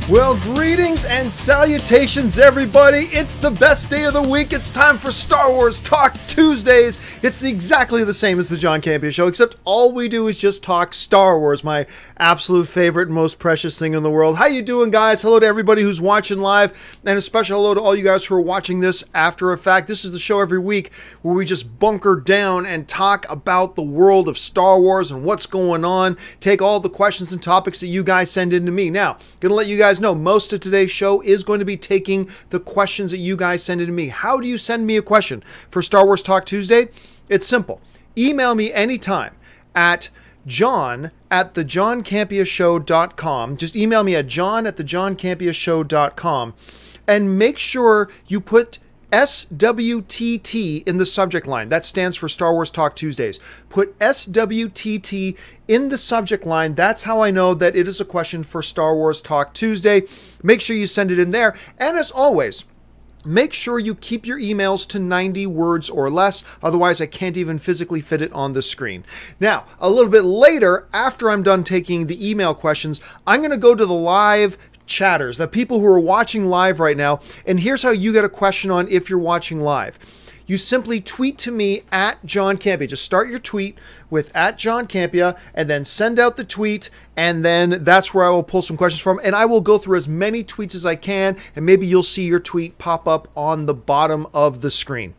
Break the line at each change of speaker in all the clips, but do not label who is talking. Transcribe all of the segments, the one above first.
Well, greetings and salutations, everybody. It's the best day of the week. It's time for Star Wars Talk Tuesdays. It's exactly the same as the John Campea Show, except all we do is just talk Star Wars, my absolute favorite and most precious thing in the world. How you doing, guys? Hello to everybody who's watching live, and a special hello to all you guys who are watching this after a fact. This is the show every week where we just bunker down and talk about the world of Star Wars and what's going on, take all the questions and topics that you guys send in to me. Now, gonna let you guys know, most of today's show is going to be taking the questions that you guys send in to me. How do you send me a question for Star Wars Talk Tuesday? It's simple. Email me anytime at john@thejohncampeashow.com. Just email me at john@thejohncampeashow.com and make sure you put SWTT in the subject line. That stands for Star Wars Talk Tuesdays. Put SWTT in the subject line. That's how I know that it is a question for Star Wars Talk Tuesday. Make sure you send it in there. And as always, make sure you keep your emails to 90 words or less. Otherwise, I can't even physically fit it on the screen. Now, a little bit later, after I'm done taking the email questions, I'm going to go to the live chatters, the people who are watching live right now. And here's how you get a question on if you're watching live. You simply tweet to me at John Campea. Just start your tweet with at John Campea and then send out the tweet. And then that's where I will pull some questions from. And I will go through as many tweets as I can. And maybe you'll see your tweet pop up on the bottom of the screen.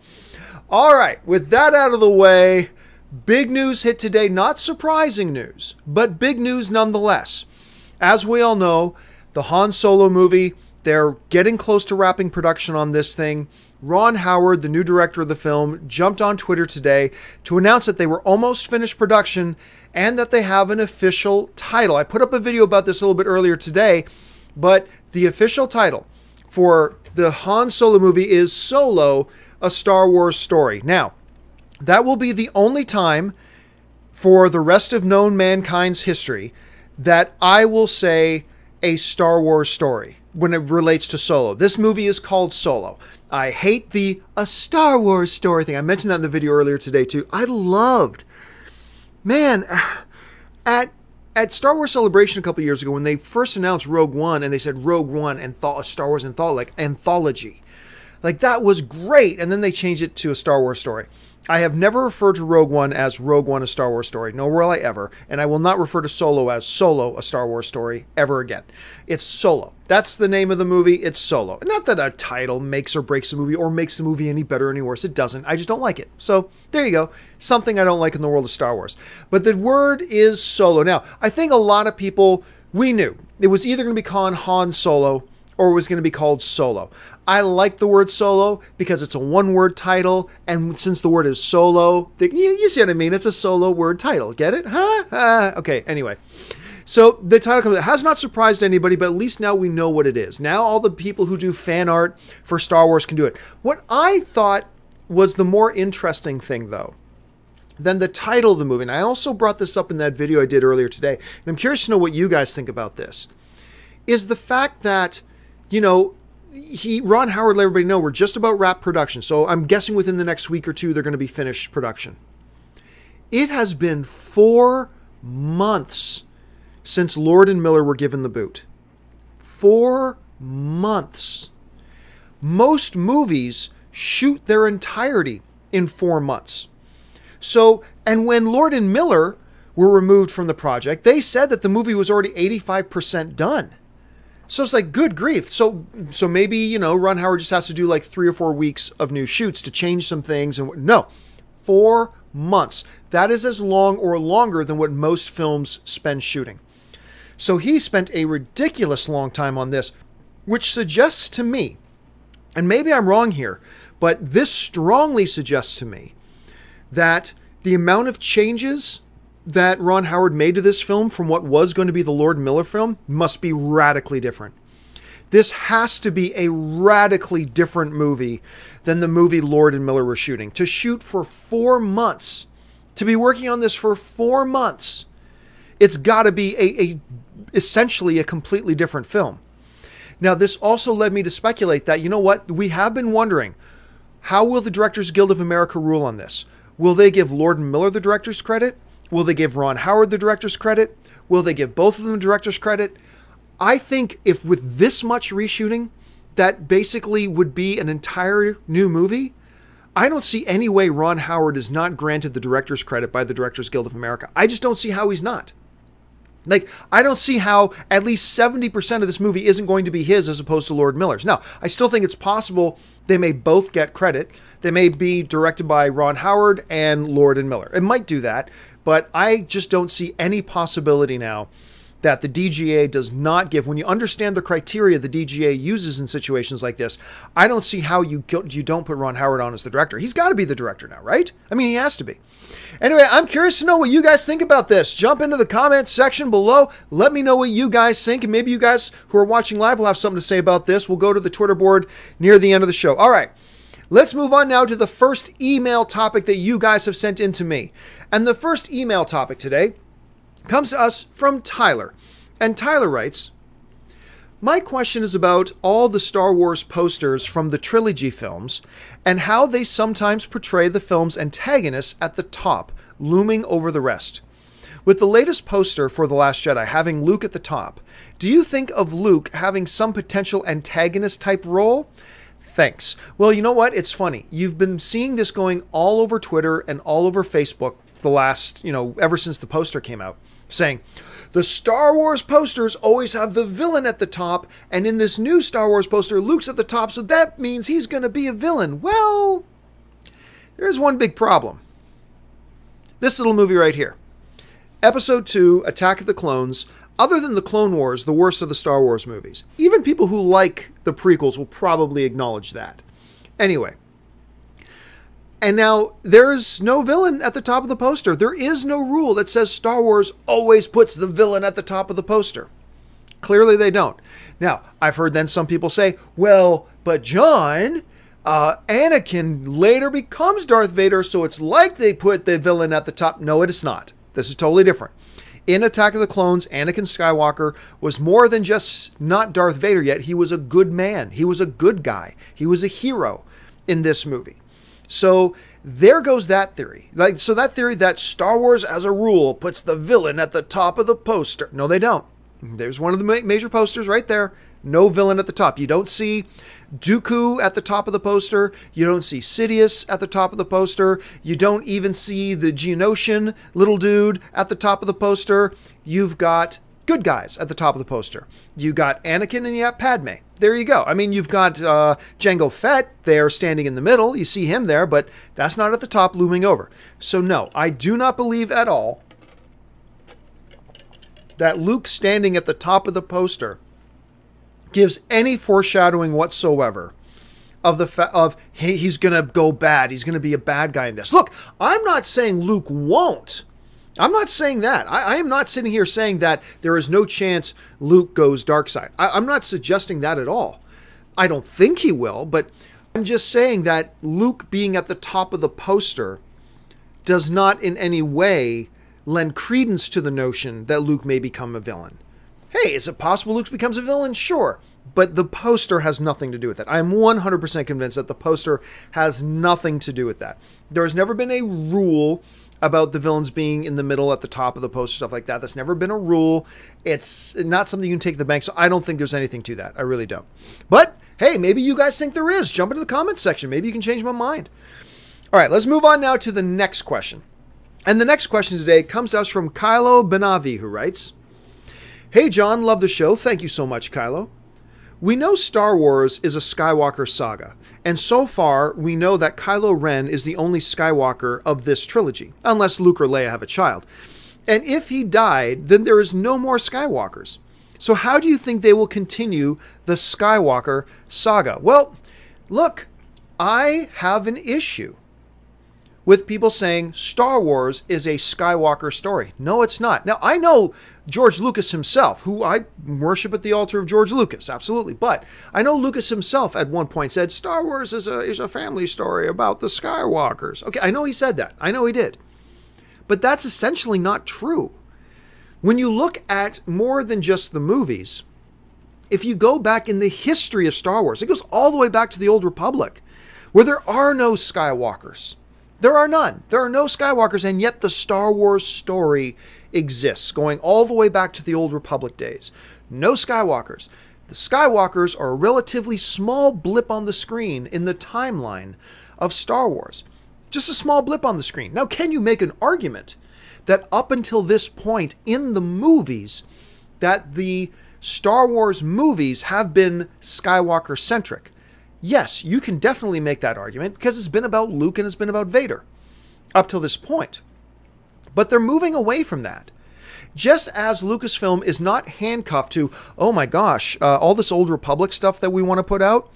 All right, with that out of the way, big news hit today. Not surprising news, but big news nonetheless. As we all know, the Han Solo movie, they're getting close to wrapping production on this thing. Ron Howard, the new director of the film, jumped on Twitter today to announce that they were almost finished production and that they have an official title. I put up a video about this a little bit earlier today, but the official title for the Han Solo movie is Solo, a Star Wars story. Now, that will be the only time for the rest of known mankind's history that I will say a Star Wars story when it relates to Solo. This movie is called Solo. I hate the a Star Wars story thing. I mentioned that in the video earlier today too. I loved, man, at Star Wars Celebration a couple years ago when they first announced Rogue One and they said Rogue One and a Star Wars anthology. Like, that was great. And then they changed it to a Star Wars story. I have never referred to Rogue One as Rogue One, a Star Wars story. Nor will I ever. And I will not refer to Solo as Solo, a Star Wars story, ever again. It's Solo. That's the name of the movie. It's Solo. Not that a title makes or breaks the movie or makes the movie any better or any worse. It doesn't. I just don't like it. So there you go. Something I don't like in the world of Star Wars. But the word is Solo. Now, I think a lot of people, we knew it was either going to be called Han Solo or it was going to be called Solo. I like the word Solo because it's a one-word title, and since the word is Solo, you see what I mean? It's a Solo word title. Get it? Huh? Okay, anyway. So the title comes, it has not surprised anybody, but at least now we know what it is. Now all the people who do fan art for Star Wars can do it. What I thought was the more interesting thing, though, than the title of the movie, and I also brought this up in that video I did earlier today, and I'm curious to know what you guys think about this, is the fact that, you know, Ron Howard let everybody know we're just about wrap production. So I'm guessing within the next week or two, they're going to be finished production. It has been 4 months since Lord and Miller were given the boot. 4 months. Most movies shoot their entirety in 4 months. So, and when Lord and Miller were removed from the project, they said that the movie was already 85% done. So it's like, good grief. So maybe, you know, Ron Howard just has to do like 3 or 4 weeks of new shoots to change some things. And no, 4 months. That is as long or longer than what most films spend shooting. So he spent a ridiculous long time on this, which suggests to me, and maybe I'm wrong here, but this strongly suggests to me that the amount of changes that Ron Howard made to this film from what was going to be the Lord Miller film must be radically different. This has to be a radically different movie than the movie Lord and Miller were shooting. To shoot for 4 months, to be working on this for 4 months, it's got to be essentially a completely different film. Now, this also led me to speculate that, you know what, we have been wondering, how will the Directors Guild of America rule on this? Will they give Lord and Miller the director's credit? Will they give Ron Howard the director's credit? Will they give both of them director's credit? I think if with this much reshooting, that basically would be an entire new movie, I don't see any way Ron Howard is not granted the director's credit by the Directors Guild of America. I just don't see how he's not. Like, I don't see how at least 70% of this movie isn't going to be his as opposed to Lord Miller's. Now, I still think it's possible they may both get credit. They may be directed by Ron Howard and Lord and Miller. It might do that, but I just don't see any possibility now that the DGA does not give. When you understand the criteria the DGA uses in situations like this, I don't see how you don't put Ron Howard on as the director. He's got to be the director now, right? I mean, he has to be. Anyway, I'm curious to know what you guys think about this. Jump into the comments section below. Let me know what you guys think, and maybe you guys who are watching live will have something to say about this. We'll go to the Twitter board near the end of the show. All right, let's move on now to the first email topic that you guys have sent in to me. And the first email topic today comes to us from Tyler. And Tyler writes, my question is about all the Star Wars posters from the trilogy films and how they sometimes portray the film's antagonists at the top, looming over the rest. With the latest poster for The Last Jedi having Luke at the top, do you think of Luke having some potential antagonist type role? Thanks. Well, you know what? It's funny. You've been seeing this going all over Twitter and all over Facebook the last, ever since the poster came out, saying, the Star Wars posters always have the villain at the top, and in this new Star Wars poster, Luke's at the top, so that means he's going to be a villain. Well, there's one big problem. This little movie right here. Episode 2, Attack of the Clones, other than the Clone Wars, the worst of the Star Wars movies. Even people who like the prequels will probably acknowledge that. Anyway. And now, there's no villain at the top of the poster. There is no rule that says Star Wars always puts the villain at the top of the poster. Clearly they don't. Now, I've heard then some people say, well, but John, Anakin later becomes Darth Vader, so it's like they put the villain at the top. No, it is not. This is totally different. In Attack of the Clones, Anakin Skywalker was more than just not Darth Vader yet. He was a good man. He was a good guy. He was a hero in this movie. So there goes that theory. So that theory that Star Wars, as a rule, puts the villain at the top of the poster. No, they don't. There's one of the major posters right there. No villain at the top. You don't see Dooku at the top of the poster. You don't see Sidious at the top of the poster. You don't even see the Geonosian little dude at the top of the poster. You've got good guys at the top of the poster. You got Anakin and you got Padme. There you go. I mean, you've got Jango Fett there standing in the middle. You see him there, but that's not at the top looming over. So no, I do not believe at all that Luke standing at the top of the poster gives any foreshadowing whatsoever of the hey, he's going to go bad. He's going to be a bad guy in this. Look, I'm not saying Luke won't. I'm not saying that. I am not sitting here saying that there is no chance Luke goes dark side. I'm not suggesting that at all. I don't think he will, but I'm just saying that Luke being at the top of the poster does not in any way lend credence to the notion that Luke may become a villain. Hey, is it possible Luke becomes a villain? Sure. But the poster has nothing to do with it. I am 100% convinced that the poster has nothing to do with that. There has never been a rule about the villains being in the middle at the top of the poster, stuff like that. That's never been a rule. It's not something you can take to the bank, so I don't think there's anything to that. I really don't. But, hey, maybe you guys think there is. Jump into the comments section. Maybe you can change my mind. All right, let's move on now to the next question. And the next question today comes to us from Kylo Binavi, who writes, hey, John, love the show. Thank you so much, Kylo. We know Star Wars is a Skywalker saga, and so far we know that Kylo Ren is the only Skywalker of this trilogy, unless Luke or Leia have a child. And if he died, then there is no more Skywalkers. So how do you think they will continue the Skywalker saga? Well, look, I have an issue with people saying Star Wars is a Skywalker story. No, it's not. Now, I know George Lucas himself, who I worship at the altar of George Lucas, absolutely. But I know Lucas himself at one point said Star Wars is a family story about the Skywalkers. Okay, I know he said that. I know he did. But that's essentially not true. When you look at more than just the movies, if you go back in the history of Star Wars, it goes all the way back to the Old Republic, where there are no Skywalkers. There are none. There are no Skywalkers, and yet the Star Wars story exists, going all the way back to the Old Republic days. no Skywalkers. The Skywalkers are a relatively small blip on the screen in the timeline of Star Wars. Just a small blip on the screen. Now, can you make an argument that up until this point in the movies, that the Star Wars movies have been Skywalker-centric? Yes, you can definitely make that argument because it's been about Luke and it's been about Vader up till this point. But they're moving away from that. Just as Lucasfilm is not handcuffed to, oh my gosh, all this Old Republic stuff that we want to put out,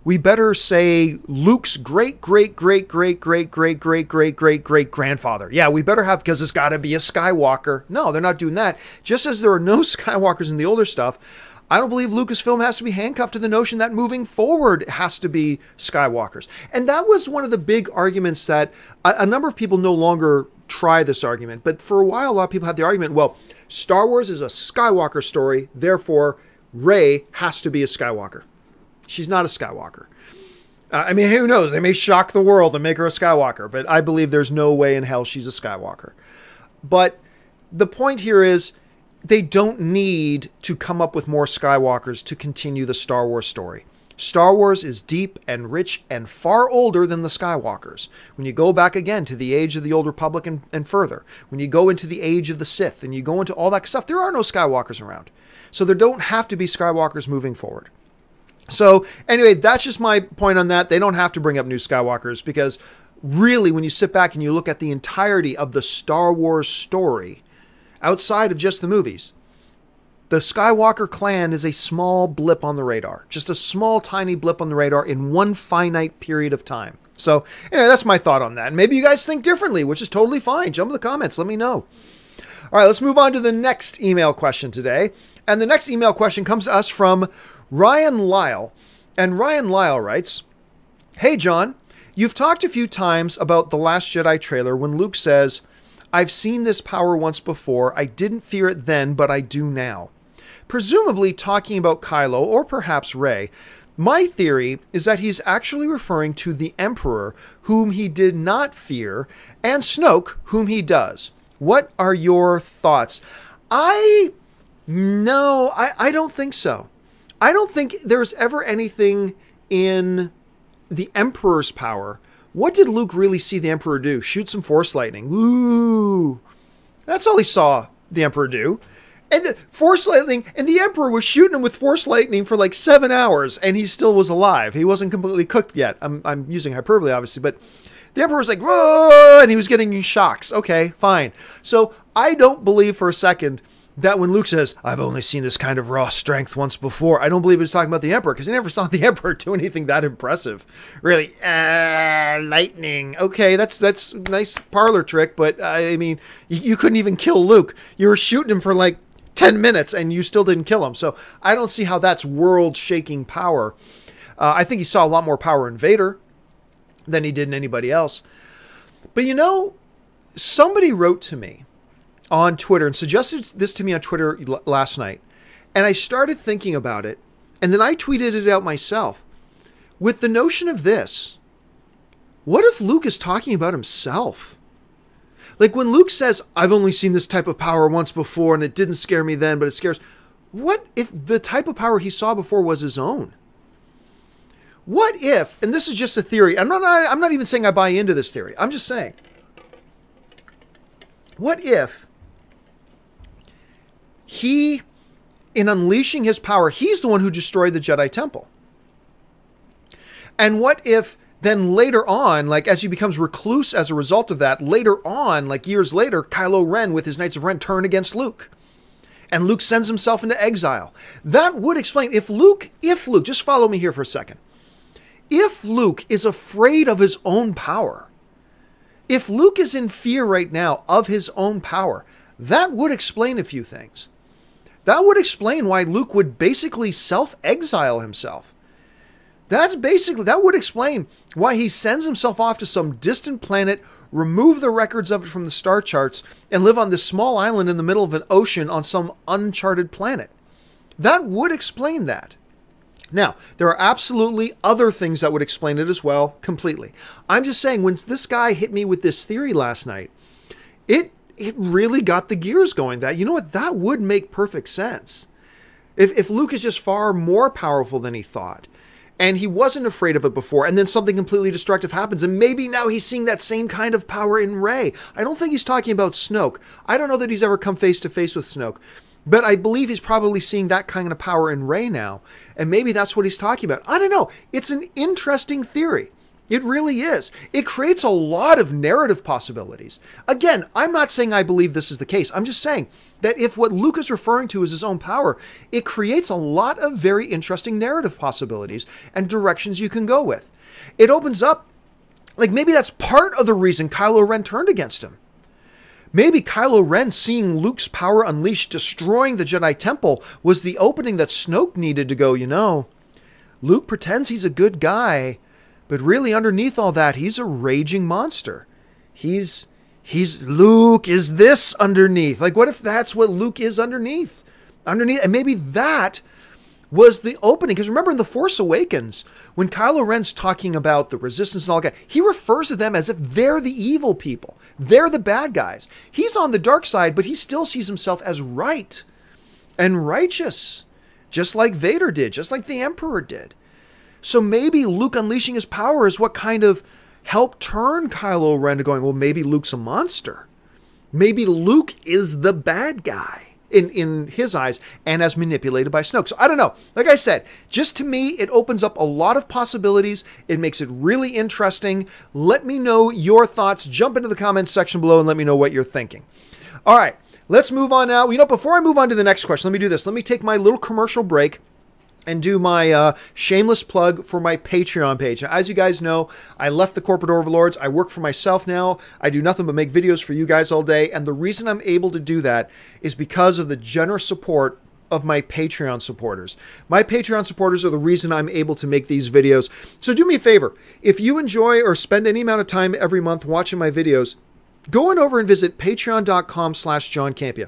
we better say Luke's great-great-great-great-great-great-great-great-great-grandfather. Yeah, we better have, because it's got to be a Skywalker. No, they're not doing that. Just as there are no Skywalkers in the older stuff, I don't believe Lucasfilm has to be handcuffed to the notion that moving forward it has to be Skywalkers. And that was one of the big arguments that a number of people no longer try this argument. But for a while, a lot of people had the argument, well, Star Wars is a Skywalker story, therefore Rey has to be a Skywalker. She's not a Skywalker. I mean, who knows? They may shock the world and make her a Skywalker, but I believe there's no way in hell she's a Skywalker. But the point here is they don't need to come up with more Skywalkers to continue the Star Wars story. Star Wars is deep and rich and far older than the Skywalkers. When you go back again to the age of the Old Republic and further, when you go into the age of the Sith and you go into all that stuff, there are no Skywalkers around. So there don't have to be Skywalkers moving forward. So anyway, that's just my point on that. They don't have to bring up new Skywalkers because really when you sit back and you look at the entirety of the Star Wars story, outside of just the movies, the Skywalker clan is a small blip on the radar. Just a small, tiny blip on the radar in one finite period of time. So anyway, that's my thought on that. And maybe you guys think differently, which is totally fine. Jump in the comments. Let me know. All right, let's move on to the next email question today. And the next email question comes to us from Ryan Lyle. And Ryan Lyle writes, "Hey, John, you've talked a few times about the Last Jedi trailer when Luke says, 'I've seen this power once before. I didn't fear it then, but I do now.' Presumably talking about Kylo or perhaps Rey. My theory is that he's actually referring to the Emperor, whom he did not fear, and Snoke, whom he does. What are your thoughts?" I don't think so. I don't think there's ever anything in the Emperor's power. What did Luke really see the Emperor do? Shoot some Force lightning. Ooh. That's all he saw the Emperor do. And the Force lightning, and the Emperor was shooting him with Force lightning for like 7 hours, and he still was alive. He wasn't completely cooked yet. I'm using hyperbole, obviously, but the Emperor was like, whoa, and he was getting shocks. Okay, fine. So I don't believe for a second that when Luke says, "I've only seen this kind of raw strength once before," I don't believe he was talking about the Emperor, because he never saw the Emperor do anything that impressive. Really, lightning. Okay, that's a nice parlor trick, but I mean, you couldn't even kill Luke. You were shooting him for like 10 minutes and you still didn't kill him. So I don't see how that's world-shaking power. I think he saw a lot more power in Vader than he did in anybody else. But you know, somebody wrote to me on Twitter and suggested this to me on Twitter last night. And I started thinking about it. And then I tweeted it out myself with the notion of this. What if Luke is talking about himself? Like when Luke says, "I've only seen this type of power once before and it didn't scare me then, but it scares." What if the type of power he saw before was his own? What if, and this is just a theory, I'm not even saying I buy into this theory. I'm just saying, what if he, in unleashing his power, he's the one who destroyed the Jedi Temple? And what if then later on, like as he becomes recluse as a result of that, later on, like years later, Kylo Ren with his Knights of Ren turn against Luke. And Luke sends himself into exile. That would explain, if Luke, just follow me here for a second. If Luke is afraid of his own power, if Luke is in fear right now of his own power, that would explain a few things. That would explain why Luke would basically self-exile himself. That would explain why he sends himself off to some distant planet, remove the records of it from the star charts, and live on this small island in the middle of an ocean on some uncharted planet. That would explain that. Now, there are absolutely other things that would explain it as well, completely. I'm just saying, when this guy hit me with this theory last night, it really got the gears going that, you know what, that would make perfect sense. If Luke is just far more powerful than he thought, and he wasn't afraid of it before, and then something completely destructive happens, and maybe now he's seeing that same kind of power in Rey. I don't think he's talking about Snoke. I don't know that he's ever come face to face with Snoke, but I believe he's probably seeing that kind of power in Rey now, and maybe that's what he's talking about. I don't know. It's an interesting theory. It really is. It creates a lot of narrative possibilities. Again, I'm not saying I believe this is the case. I'm just saying that if what Luke is referring to is his own power, it creates a lot of very interesting narrative possibilities and directions you can go with. It opens up, like maybe that's part of the reason Kylo Ren turned against him. Maybe Kylo Ren seeing Luke's power unleashed, destroying the Jedi Temple, was the opening that Snoke needed to go, you know, Luke pretends he's a good guy, but really underneath all that, he's a raging monster. He's Luke is this underneath. Like, what if that's what Luke is underneath? And maybe that was the opening. Because remember in The Force Awakens, when Kylo Ren's talking about the Resistance and all that, he refers to them as if they're the evil people. They're the bad guys. He's on the dark side, but he still sees himself as right and righteous, just like Vader did, just like the Emperor did. So maybe Luke unleashing his power is what kind of helped turn Kylo Ren to going, well, maybe Luke's a monster. Maybe Luke is the bad guy in his eyes and as manipulated by Snoke. So I don't know. Like I said, just to me, it opens up a lot of possibilities. It makes it really interesting. Let me know your thoughts. Jump into the comments section below and let me know what you're thinking. All right, let's move on now. You know, before I move on to the next question, let me do this. Let me take my little commercial break and do my shameless plug for my Patreon page. Now, as you guys know, I left the corporate overlords. I work for myself now. I do nothing but make videos for you guys all day. And the reason I'm able to do that is because of the generous support of my Patreon supporters. My Patreon supporters are the reason I'm able to make these videos. So do me a favor. If you enjoy or spend any amount of time every month watching my videos, go on over and visit patreon.com/JohnCampea.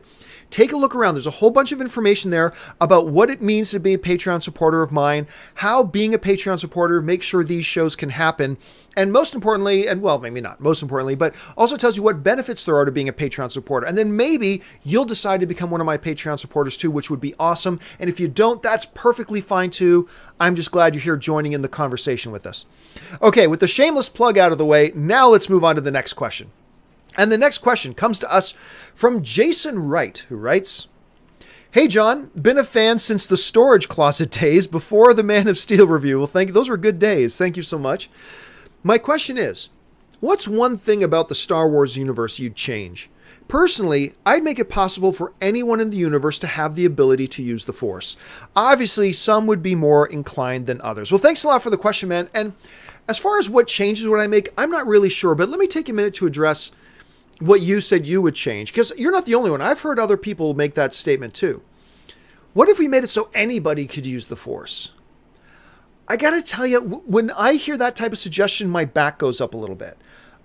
Take a look around. There's a whole bunch of information there about what it means to be a Patreon supporter of mine, how being a Patreon supporter makes sure these shows can happen, and most importantly, and well, maybe not most importantly, but also tells you what benefits there are to being a Patreon supporter. And then maybe you'll decide to become one of my Patreon supporters too, which would be awesome. And if you don't, that's perfectly fine too. I'm just glad you're here joining in the conversation with us. Okay, with the shameless plug out of the way, now let's move on to the next question. And the next question comes to us from Jason Wright, who writes, "Hey John, been a fan since the storage closet days before the Man of Steel review." Well, thank you. Those were good days. Thank you so much. My question is, what's one thing about the Star Wars universe you'd change? Personally, I'd make it possible for anyone in the universe to have the ability to use the Force. Obviously, some would be more inclined than others. Well, thanks a lot for the question, man. And as far as what changes would I make, I'm not really sure, but let me take a minute to address what you said you would change, because you're not the only one. I've heard other people make that statement too. What if we made it so anybody could use the Force? I gotta tell you, when I hear that type of suggestion, my back goes up a little bit.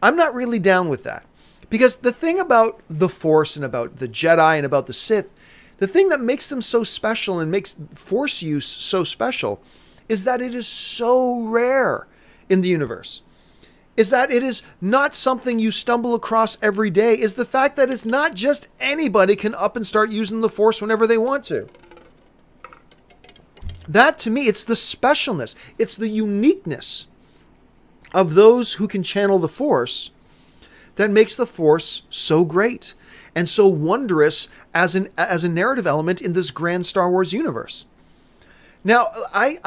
I'm not really down with that, because the thing about the Force and about the Jedi and about the Sith, the thing that makes them so special and makes Force use so special is that it is so rare in the universe. Is that it is not something you stumble across every day, is the fact that it's not just anybody can up and start using the Force whenever they want to. That, to me, it's the specialness. It's the uniqueness of those who can channel the Force that makes the Force so great and so wondrous as a narrative element in this grand Star Wars universe. Now,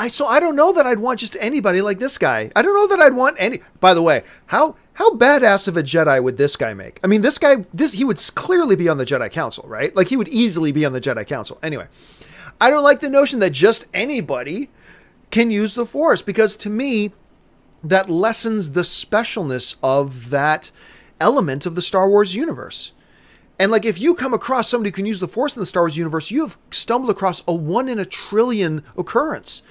so I don't know that I'd want just anybody like this guy. I don't know that I'd want any. By the way, how badass of a Jedi would this guy make? I mean, this guy, he would clearly be on the Jedi Council, right? Like, he would easily be on the Jedi Council. Anyway, I don't like the notion that just anybody can use the Force, because to me, that lessens the specialness of that element of the Star Wars universe. And like, if you come across somebody who can use the Force in the Star Wars universe, you have stumbled across a 1 in a trillion occurrence.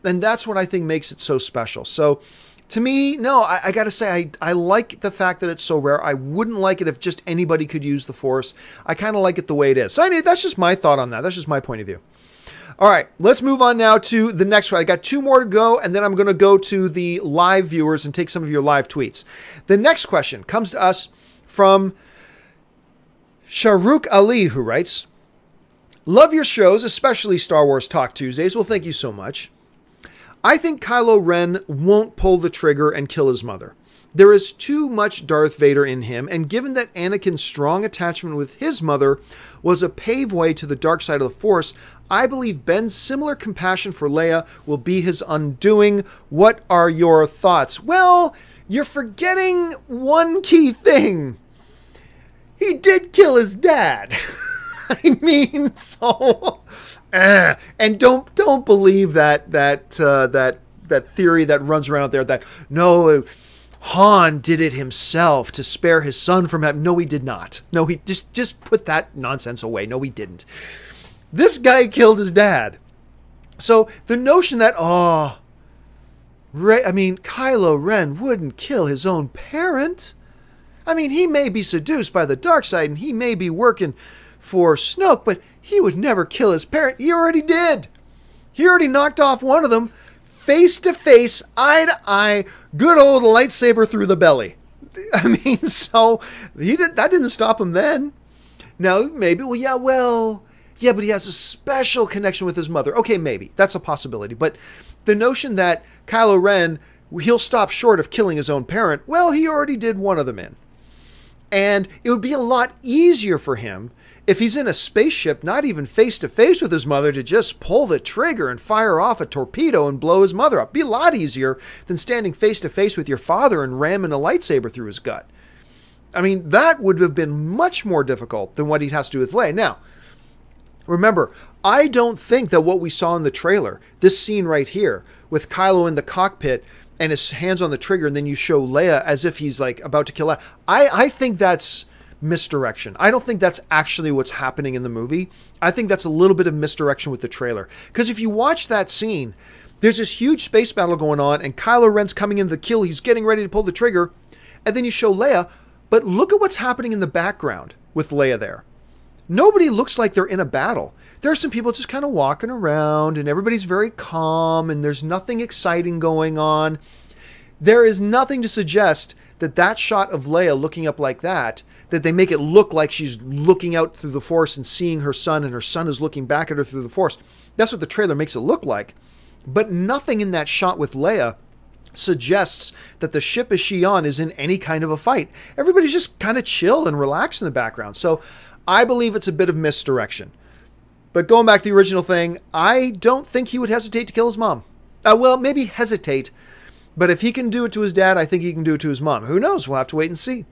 And that's what I think makes it so special. So to me, no, I got to say, I like the fact that it's so rare. I wouldn't like it if just anybody could use the Force. I kind of like it the way it is. So anyway, that's just my thought on that. That's just my point of view. All right, let's move on now to the next one. I got 2 more to go, and then I'm going to go to the live viewers and take some of your live tweets. The next question comes to us from Shahrukh Ali, who writes, Love your shows, especially Star Wars Talk Tuesdays. Well, thank you so much. I think Kylo Ren won't pull the trigger and kill his mother. There is too much Darth Vader in him, and given that Anakin's strong attachment with his mother was a paveway to the dark side of the Force, I believe Ben's similar compassion for Leia will be his undoing. What are your thoughts? Well, you're forgetting one key thing. He did kill his dad. I mean, so... And don't believe that theory that runs around there that, no... Han did it himself to spare his son from having... No, he did not. No, he just put that nonsense away. No, he didn't. This guy killed his dad. So the notion that, Kylo Ren wouldn't kill his own parent. I mean, he may be seduced by the dark side and he may be working for Snoke, but he would never kill his parent. He already did. He already knocked off one of them. Face to face, eye to eye, good old lightsaber through the belly. I mean, so that didn't stop him then. Now, maybe, but he has a special connection with his mother. Okay, maybe. That's a possibility. But the notion that Kylo Ren, he'll stop short of killing his own parent, well, he already did one of them in. And it would be a lot easier for him if he's in a spaceship, not even face-to-face with his mother, to just pull the trigger and fire off a torpedo and blow his mother up. It'd be a lot easier than standing face-to-face with your father and ramming a lightsaber through his gut. I mean, that would have been much more difficult than what he has to do with Leia. Now, remember, I don't think that what we saw in the trailer, this scene right here, with Kylo in the cockpit and his hands on the trigger, and then you show Leia as if he's like about to kill Leia, I think that's misdirection. I don't think that's actually what's happening in the movie. I think that's a little bit of misdirection with the trailer. Because if you watch that scene, there's this huge space battle going on, and Kylo Ren's coming into the kill. He's getting ready to pull the trigger, and then you show Leia. But look at what's happening in the background with Leia there. Nobody looks like they're in a battle. There are some people just kind of walking around, and everybody's very calm, and there's nothing exciting going on. There is nothing to suggest that that shot of Leia looking up like that they make it look like she's looking out through the Force and seeing her son, and her son is looking back at her through the Force. That's what the trailer makes it look like. But nothing in that shot with Leia suggests that the ship is she on is in any kind of a fight. Everybody's just kind of chill and relaxed in the background. So I believe it's a bit of misdirection. But going back to the original thing, I don't think he would hesitate to kill his mom. Well, maybe hesitate. But if he can do it to his dad, I think he can do it to his mom. Who knows? We'll have to wait and see.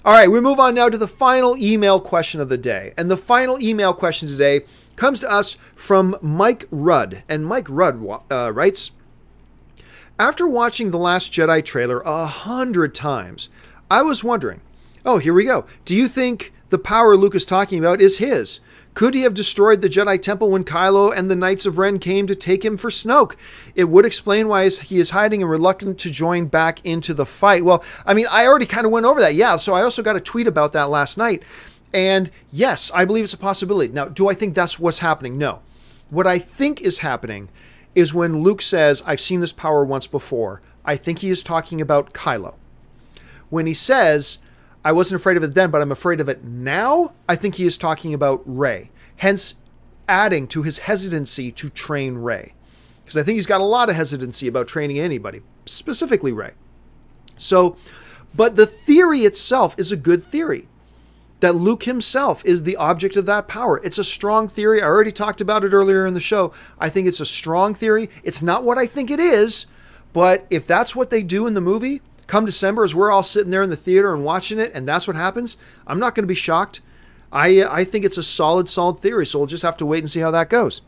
All right, we move on now to the final email question of the day. And the final email question today comes to us from Mike Rudd. And Mike Rudd writes, after watching The Last Jedi trailer 100 times, I was wondering, here we go. Do you think the power Luke is talking about is his? Could he have destroyed the Jedi Temple when Kylo and the Knights of Ren came to take him for Snoke? It would explain why he is hiding and reluctant to join back into the fight. Well, I mean, I already kind of went over that. Yeah, so I also got a tweet about that last night. And yes, I believe it's a possibility. Now, do I think that's what's happening? No. What I think is happening is when Luke says, I've seen this power once before, I think he is talking about Kylo. When he says, I wasn't afraid of it then, but I'm afraid of it now, I think he is talking about Rey. Hence, adding to his hesitancy to train Rey. Because I think he's got a lot of hesitancy about training anybody, specifically Rey. So, but the theory itself is a good theory. That Luke himself is the object of that power. It's a strong theory. I already talked about it earlier in the show. I think it's a strong theory. It's not what I think it is, but if that's what they do in the movie, come December, as we're all sitting there in the theater and watching it, and that's what happens, I'm not going to be shocked. I think it's a solid theory, so we'll just have to wait and see how that goes.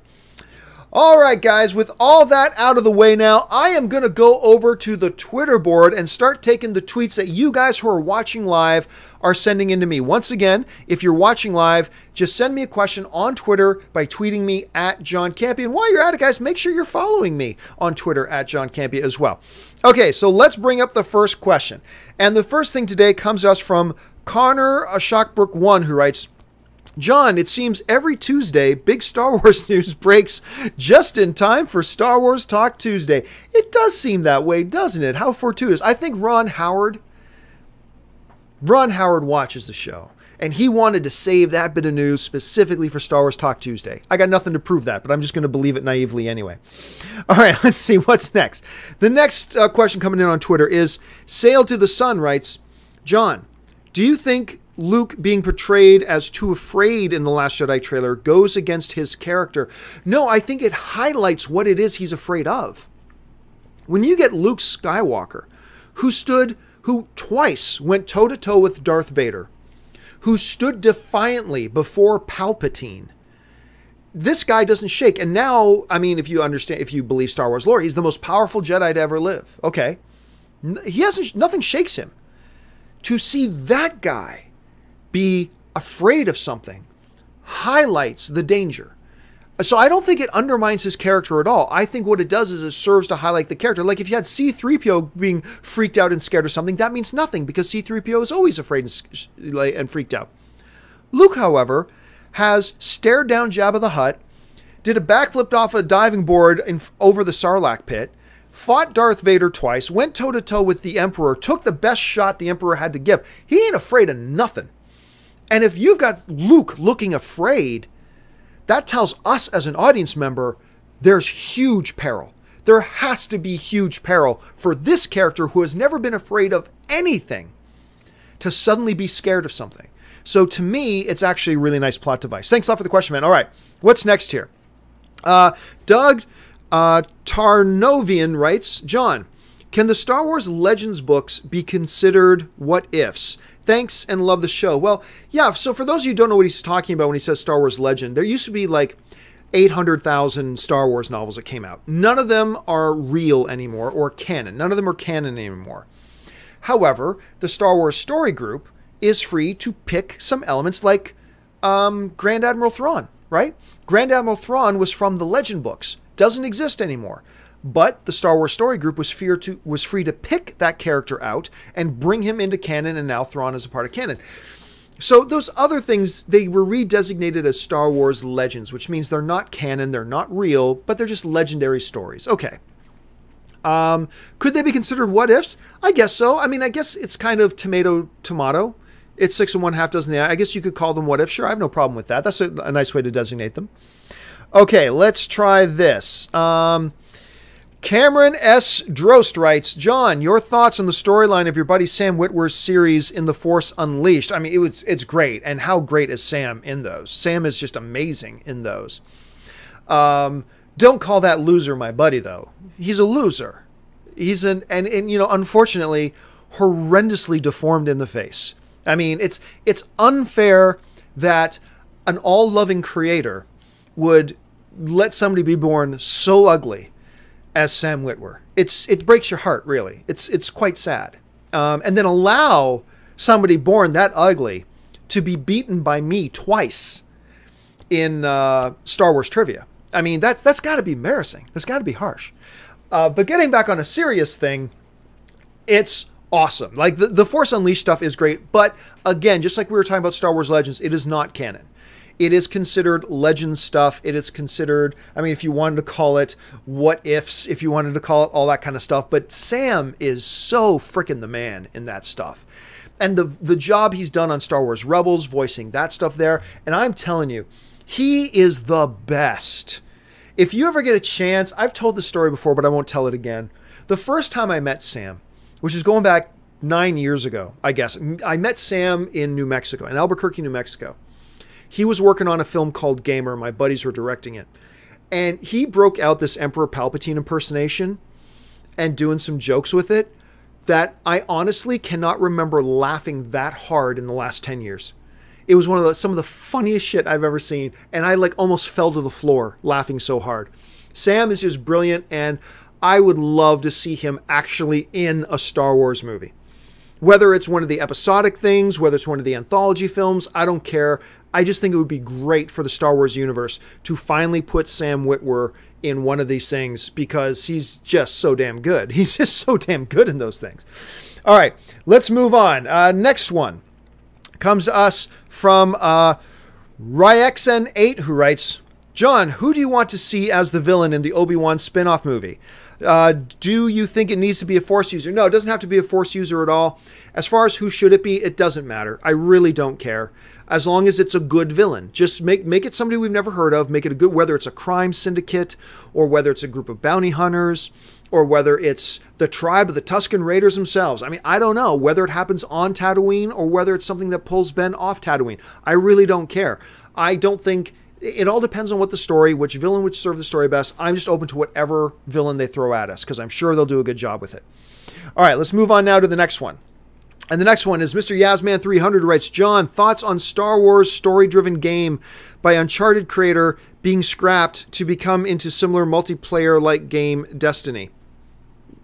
All right, guys, with all that out of the way now, I am going to go over to the Twitter board and start taking the tweets that you guys who are watching live are sending into me. Once again, if you're watching live, just send me a question on Twitter by tweeting me at John Campea. And while you're at it, guys, make sure you're following me on Twitter at John Campea as well. Okay, so let's bring up the first question. And the first thing today comes to us from Connor Shockbrook1, who writes, John, it seems every Tuesday, big Star Wars news breaks just in time for Star Wars Talk Tuesday. It does seem that way, doesn't it? How fortuitous. I think Ron Howard watches the show. And he wanted to save that bit of news specifically for Star Wars Talk Tuesday. I got nothing to prove that, but I'm just going to believe it naively anyway. All right, let's see what's next. The next question coming in on Twitter is Sail to the Sun writes, John, do you think Luke being portrayed as too afraid in the Last Jedi trailer goes against his character? No, I think it highlights what it is he's afraid of. When you get Luke Skywalker, who twice went toe-to-toe with Darth Vader, who stood defiantly before Palpatine. This guy doesn't shake. And now, I mean, if you believe Star Wars lore, he's the most powerful Jedi to ever live. Okay. Nothing shakes him. To see that guy be afraid of something highlights the danger. So I don't think it undermines his character at all. I think what it does is it serves to highlight the character. Like if you had C-3PO being freaked out and scared of something, that means nothing because C-3PO is always afraid and freaked out. Luke, however, has stared down Jabba the Hutt, did a backflip off a diving board over the Sarlacc pit, fought Darth Vader twice, went toe-to-toe with the Emperor, took the best shot the Emperor had to give. He ain't afraid of nothing. And if you've got Luke looking afraid, that tells us as an audience member, there's huge peril. There has to be huge peril for this character who has never been afraid of anything to suddenly be scared of something. So to me, it's actually a really nice plot device. Thanks a lot for the question, man. All right, what's next here? Doug Tarnovian writes, John, can the Star Wars Legends books be considered what ifs? Thanks and love the show. Well, yeah, so for those of you who don't know what he's talking about when he says Star Wars Legend, there used to be like 800,000 Star Wars novels that came out. None of them are real anymore or canon. None of them are canon anymore. However, the Star Wars Story Group is free to pick some elements like Grand Admiral Thrawn, right? Grand Admiral Thrawn was from the Legend books. Doesn't exist anymore. But the Star Wars Story Group was free to pick that character out and bring him into canon, and now Thrawn is a part of canon. So those other things, they were redesignated as Star Wars Legends, which means they're not canon, they're not real, but they're just legendary stories. Okay. Could they be considered what ifs? I guess so. I mean, I guess it's kind of tomato. It's 6 1/2 dozen. I guess you could call them what ifs. Sure, I have no problem with that. That's a nice way to designate them. Okay, let's try this. Cameron S. Drost writes, John, your thoughts on the storyline of your buddy Sam Witwer's series in The Force Unleashed? I mean, it's great. And how great is Sam in those? Sam is just amazing in those. Don't call that loser my buddy, though. He's a loser. He's and you know, unfortunately, horrendously deformed in the face. I mean, it's unfair that an all-loving creator would let somebody be born so ugly as Sam Witwer. It breaks your heart, really. It's quite sad. And then allow somebody born that ugly to be beaten by me twice in Star Wars trivia. I mean, that's got to be embarrassing. That's got to be harsh. But getting back on a serious thing, it's awesome. Like the Force Unleashed stuff is great, but again, just like we were talking about Star Wars Legends, it is not canon. It is considered legend stuff. It is considered, I mean, if you wanted to call it what ifs, if you wanted to call it all that kind of stuff. But Sam is so freaking the man in that stuff. And the job he's done on Star Wars Rebels, voicing that stuff there. And I'm telling you, he is the best. If you ever get a chance, I've told this story before, but I won't tell it again. The first time I met Sam, which is going back 9 years ago, I guess. I met Sam in New Mexico, in Albuquerque, New Mexico. He was working on a film called Gamer. My buddies were directing it. And he broke out this Emperor Palpatine impersonation and doing some jokes with it that I honestly cannot remember laughing that hard in the last 10 years. It was some of the funniest shit I've ever seen. And I like almost fell to the floor laughing so hard. Sam is just brilliant, and I would love to see him actually in a Star Wars movie. Whether it's one of the episodic things, whether it's one of the anthology films, I don't care. I just think it would be great for the Star Wars universe to finally put Sam Witwer in one of these things because he's just so damn good. He's just so damn good in those things. All right, let's move on. Next one comes to us from Ryexen8, who writes, John, who do you want to see as the villain in the Obi Wan spin-off movie? Do you think it needs to be a Force user? No, it doesn't have to be a Force user at all. As far as who should it be, it doesn't matter. I really don't care. As long as it's a good villain. Just make it somebody we've never heard of. Make it a good, whether it's a crime syndicate, or whether it's a group of bounty hunters, or whether it's the tribe of the Tusken Raiders themselves. I mean, I don't know whether it happens on Tatooine or whether it's something that pulls Ben off Tatooine. I really don't care. I don't think... It all depends on what the story, which villain would serve the story best. I'm just open to whatever villain they throw at us, because I'm sure they'll do a good job with it. All right, let's move on now to the next one. And the next one is Mr. Yasman300 writes, John, thoughts on Star Wars story-driven game by Uncharted creator being scrapped to become into similar multiplayer-like game Destiny?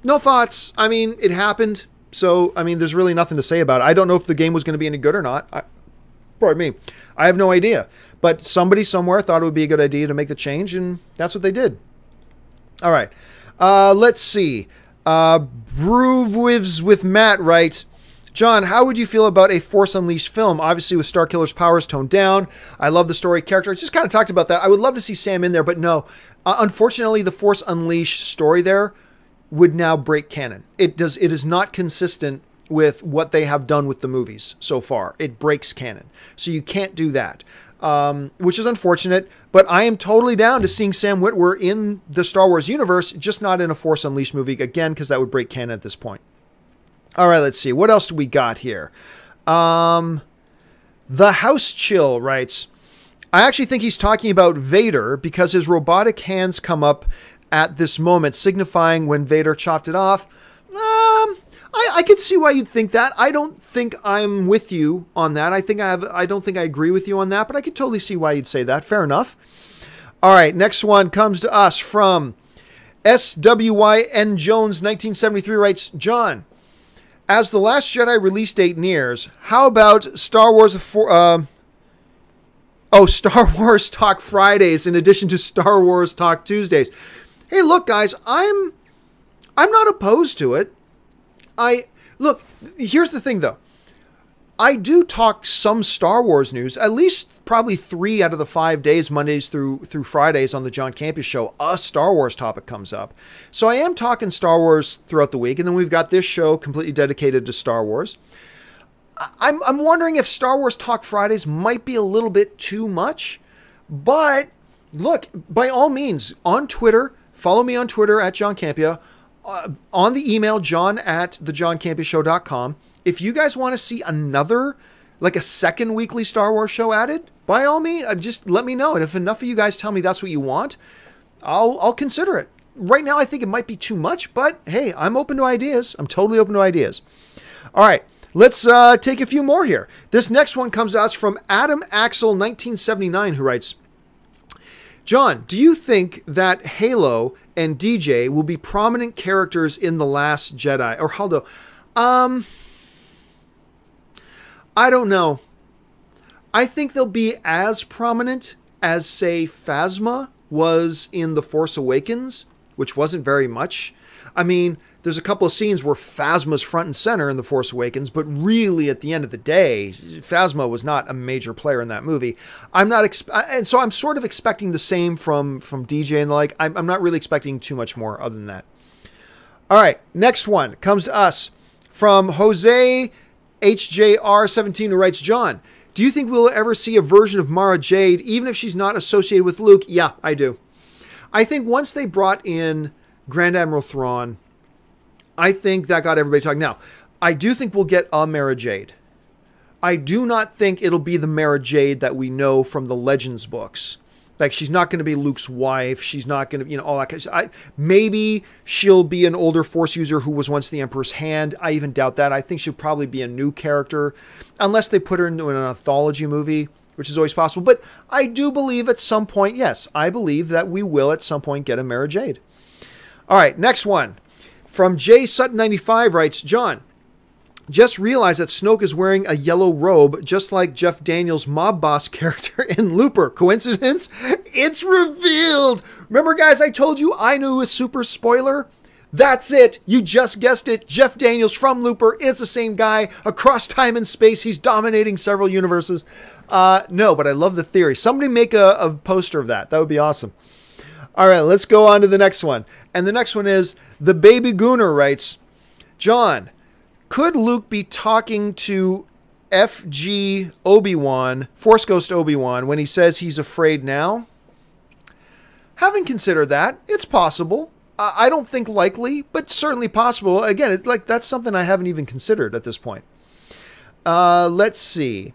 No thoughts. I mean, it happened. So, I mean, there's really nothing to say about it. I don't know if the game was going to be any good or not. Pardon me. I have no idea. But somebody somewhere thought it would be a good idea to make the change, and that's what they did. All right. Let's see. Brewwivs with Matt writes, John, how would you feel about a Force Unleashed film? Obviously, with Starkiller's powers toned down. I love the story character. I just kind of talked about that. I would love to see Sam in there, but no. Unfortunately, the Force Unleashed story there would now break canon. It is not consistent with what they have done with the movies so far. It breaks canon. So you can't do that, which is unfortunate. But I am totally down to seeing Sam Witwer in the Star Wars universe, just not in a Force Unleashed movie, again, because that would break canon at this point. All right, let's see. What else do we got here? The House Chill writes, I actually think he's talking about Vader because his robotic hands come up at this moment, signifying when Vader chopped it off. I could see why you'd think that. I don't think I'm with you on that. I don't think I agree with you on that, but I could totally see why you'd say that. Fair enough. All right, next one comes to us from SWYN Jones 1973 writes, John, as the Last Jedi release date nears, how about Star Wars Star Wars Talk Fridays in addition to Star Wars Talk Tuesdays? Hey, look, guys, I'm not opposed to it. Look, here's the thing, though. I do talk some Star Wars news, at least probably 3 out of the 5 days, Mondays through Fridays on the John Campea Show, a Star Wars topic comes up. So I am talking Star Wars throughout the week, and then we've got this show completely dedicated to Star Wars. I'm wondering if Star Wars Talk Fridays might be a little bit too much, but look, by all means, on Twitter, follow me on Twitter at John Campea, on the email john@thejohncampeashow.com. If you guys want to see another, like a second weekly Star Wars show added, by all means, just let me know. And if enough of you guys tell me that's what you want, I'll consider it. Right now, I think it might be too much, but hey, I'm open to ideas. I'm totally open to ideas. All right, let's take a few more here. This next one comes to us from Adam Axel 1979, who writes, John, do you think that Halo and DJ will be prominent characters in The Last Jedi? Or Haldo, I don't know. I think they'll be as prominent as, say, Phasma was in The Force Awakens, which wasn't very much. I mean, there's a couple of scenes where Phasma's front and center in The Force Awakens, but really, at the end of the day, Phasma was not a major player in that movie. And so I'm sort of expecting the same from DJ and the like. I'm not really expecting too much more other than that. All right, next one comes to us from Jose HJR17, who writes, John, do you think we'll ever see a version of Mara Jade, even if she's not associated with Luke? Yeah, I do. I think once they brought in Grand Admiral Thrawn, I think that got everybody talking. Now, I do think we'll get a Mara Jade. I do not think it'll be the Mara Jade that we know from the Legends books. Like, she's not going to be Luke's wife. She's not going to, all that kind of stuff. Maybe she'll be an older Force user who was once the Emperor's hand. I even doubt that. I think she'll probably be a new character, unless they put her into an anthology movie, which is always possible. But I do believe at some point, yes, I believe that we will at some point get a Mara Jade. All right, next one. From J Sutton 95 writes, John, just realized that Snoke is wearing a yellow robe, just like Jeff Daniels' mob boss character in Looper. Coincidence? It's revealed! Remember, guys, I told you I knew a super spoiler? That's it! You just guessed it. Jeff Daniels from Looper is the same guy. Across time and space, he's dominating several universes. No, but I love the theory. Somebody make a poster of that. That would be awesome. All right, let's go on to the next one. And the next one is the Baby Gooner writes, John, could Luke be talking to FG Obi-Wan, Force Ghost Obi-Wan, when he says he's afraid now? Haven't considered that. It's possible. I don't think likely, but certainly possible. Again, it's like that's something I haven't even considered at this point. Let's see.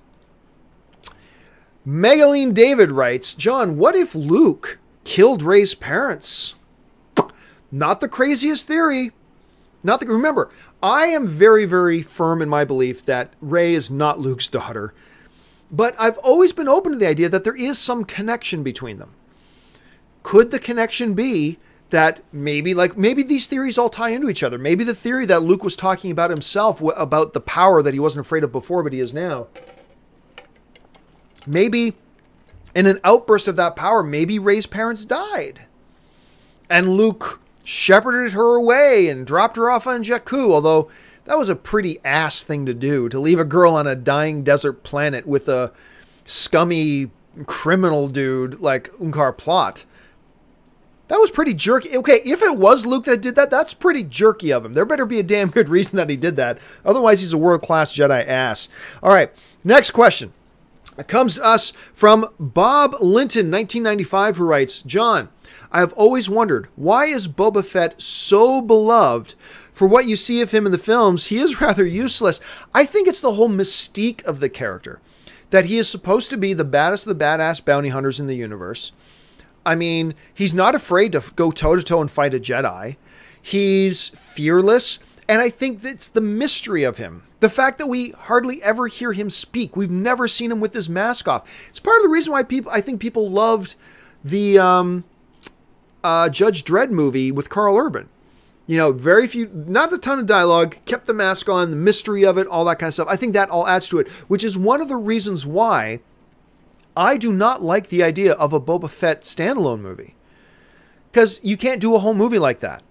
Megaline David writes, John, what if Luke killed Rey's parents? Not the craziest theory. Remember, I am very, very firm in my belief that Rey is not Luke's daughter. But I've always been open to the idea that there is some connection between them. Could the connection be that maybe these theories all tie into each other? Maybe the theory that Luke was talking about himself, about the power that he wasn't afraid of before, but he is now. Maybe in an outburst of that power, maybe Rey's parents died. And Luke shepherded her away and dropped her off on Jakku, although that was a pretty ass thing to do, to leave a girl on a dying desert planet with a scummy criminal dude like Unkar Plot. That was pretty jerky. Okay, if it was Luke that did that, that's pretty jerky of him. There better be a damn good reason that he did that. Otherwise, he's a world-class Jedi ass. All right, next question. It comes to us from Bob Linton, 1995, who writes, John, I have always wondered, why is Boba Fett so beloved? For what you see of him in the films, he is rather useless. I think it's the whole mystique of the character. That he is supposed to be the baddest of the badass bounty hunters in the universe. I mean, he's not afraid to go toe-to-toe and fight a Jedi. He's fearless, and I think that's the mystery of him. The fact that we hardly ever hear him speak. We've never seen him with his mask off. It's part of the reason why I think people loved the Judge Dredd movie with Carl Urban. You know, very few, not a ton of dialogue, kept the mask on, the mystery of it, all that kind of stuff. I think that all adds to it, which is one of the reasons why I do not like the idea of a Boba Fett standalone movie. Because you can't do a whole movie like that.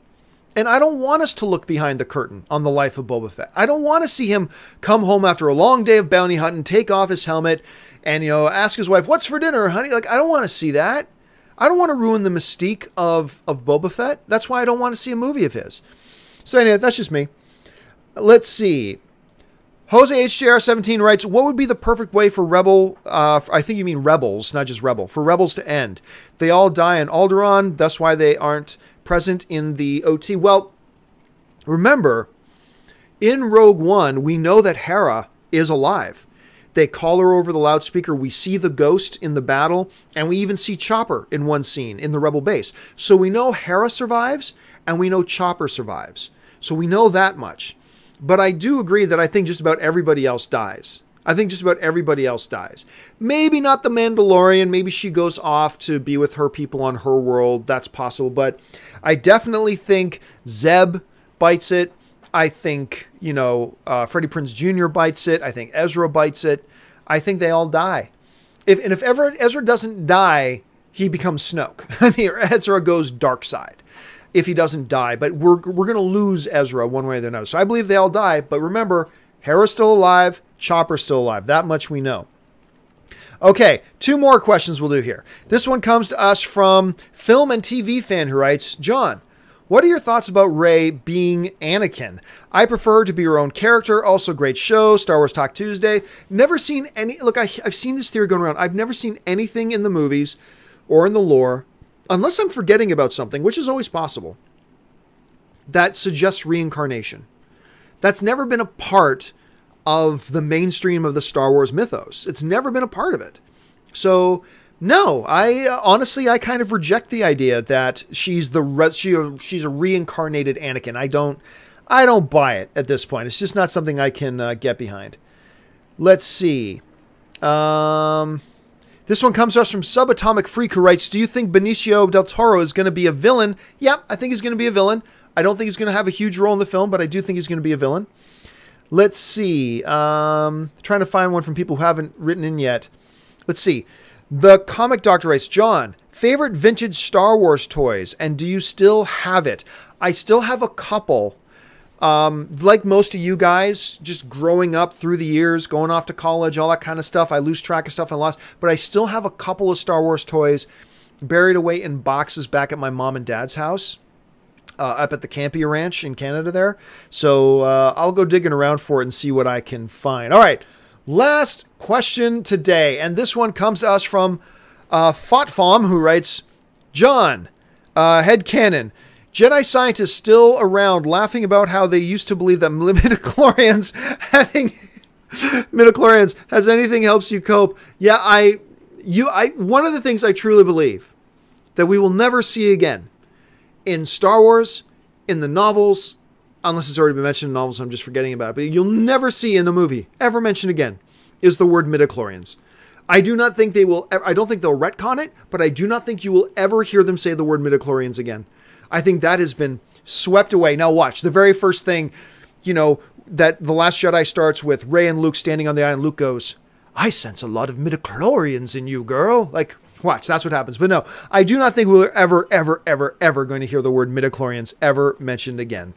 And I don't want us to look behind the curtain on the life of Boba Fett. I don't want to see him come home after a long day of bounty hunting, take off his helmet, and, you know, ask his wife, what's for dinner, honey? Like, I don't want to see that. I don't want to ruin the mystique of Boba Fett. That's why I don't want to see a movie of his. So anyway, that's just me. Let's see. Jose HJR17 writes, what would be the perfect way for I think you mean rebels, not just rebel, for rebels to end? They all die in Alderaan, that's why they aren't present in the OT. Well, remember, in Rogue One, we know that Hera is alive. They call her over the loudspeaker. We see the ghost in the battle, and we even see Chopper in one scene in the Rebel base. So we know Hera survives, and we know Chopper survives. So we know that much. But I do agree that I think just about everybody else dies. I think just about everybody else dies. Maybe not the Mandalorian. Maybe she goes off to be with her people on her world. That's possible. But I definitely think Zeb bites it. I think, you know, Freddie Prinze Jr. bites it. I think Ezra bites it. I think they all die. If ever Ezra doesn't die, he becomes Snoke. I mean, Ezra goes dark side if he doesn't die. But we're going to lose Ezra one way or another. So I believe they all die. But remember, Hera's still alive. Chopper's still alive. That much we know. Okay, 2 more questions we'll do here. This one comes to us from Film and TV Fan who writes, John, what are your thoughts about Rey being Anakin? I prefer to be her own character. Also, great show, Star Wars Talk Tuesday. Never seen any... Look, I've seen this theory going around. I've never seen anything in the movies or in the lore, unless I'm forgetting about something, which is always possible, that suggests reincarnation. That's never been a part of the mainstream of the Star Wars mythos. It's never been a part of it. So... no, honestly, I kind of reject the idea that she's a reincarnated Anakin. I don't buy it at this point. It's just not something I can get behind. Let's see. This one comes to us from Subatomic Freak who writes, do you think Benicio del Toro is going to be a villain? Yeah, I think he's going to be a villain. I don't think he's going to have a huge role in the film, but I do think he's going to be a villain. Let's see. Trying to find one from people who haven't written in yet. Let's see. The Comic Doctor writes, John, favorite vintage Star Wars toys, and do you still have it? I still have a couple. Like most of you guys, just growing up through the years, going off to college, all that kind of stuff. I lose track of stuff I lost, but I still have a couple of Star Wars toys buried away in boxes back at my mom and dad's house. Up at the Campea Ranch in Canada there. So I'll go digging around for it and see what I can find. All right, last question today. And this one comes to us from Fotfom, who writes, John, headcanon, Jedi scientists still around laughing about how they used to believe that midichlorians has anything helps you cope. Yeah, one of the things I truly believe that we will never see again in Star Wars, in the novels, unless it's already been mentioned in novels, I'm just forgetting about it, but you'll never see in a movie, ever mentioned again, is the word midichlorians. I do not think they will, I don't think they'll retcon it, but I do not think you will ever hear them say the word midichlorians again. I think that has been swept away. Now watch, the very first thing, you know, that The Last Jedi starts with Rey and Luke standing on the island. Luke goes, I sense a lot of midichlorians in you, girl. Like, watch, that's what happens. But no, I do not think we're ever going to hear the word midichlorians ever mentioned again.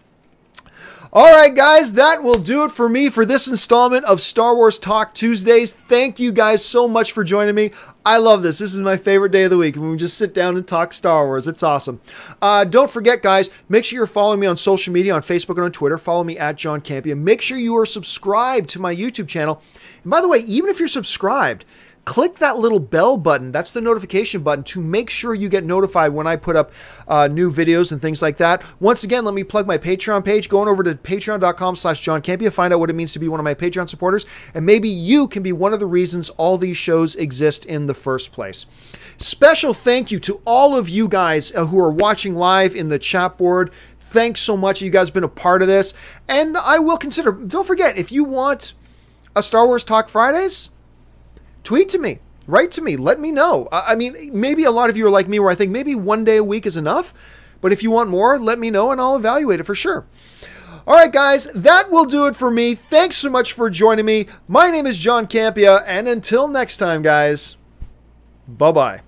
All right, guys, that will do it for me for this installment of Star Wars Talk Tuesdays. Thank you guys so much for joining me. I love this. This is my favorite day of the week when we just sit down and talk Star Wars. It's awesome. Don't forget, guys, make sure you're following me on social media, on Facebook and on Twitter. Follow me at John Campea. Make sure you are subscribed to my YouTube channel. And by the way, even if you're subscribed, click that little bell button. That's the notification button to make sure you get notified when I put up new videos and things like that. Once again, let me plug my Patreon page. Going over to patreon.com/John Campea. Find out what it means to be one of my Patreon supporters. And maybe you can be one of the reasons all these shows exist in the first place. Special thank you to all of you guys who are watching live in the chat board. Thanks so much. You guys have been a part of this. And I will consider, don't forget, if you want a Star Wars Talk Fridays, tweet to me, write to me, let me know. I mean, maybe a lot of you are like me where I think maybe one day a week is enough, but if you want more, let me know and I'll evaluate it for sure. All right, guys, that will do it for me. Thanks so much for joining me. My name is John Campea, and until next time, guys, bye-bye.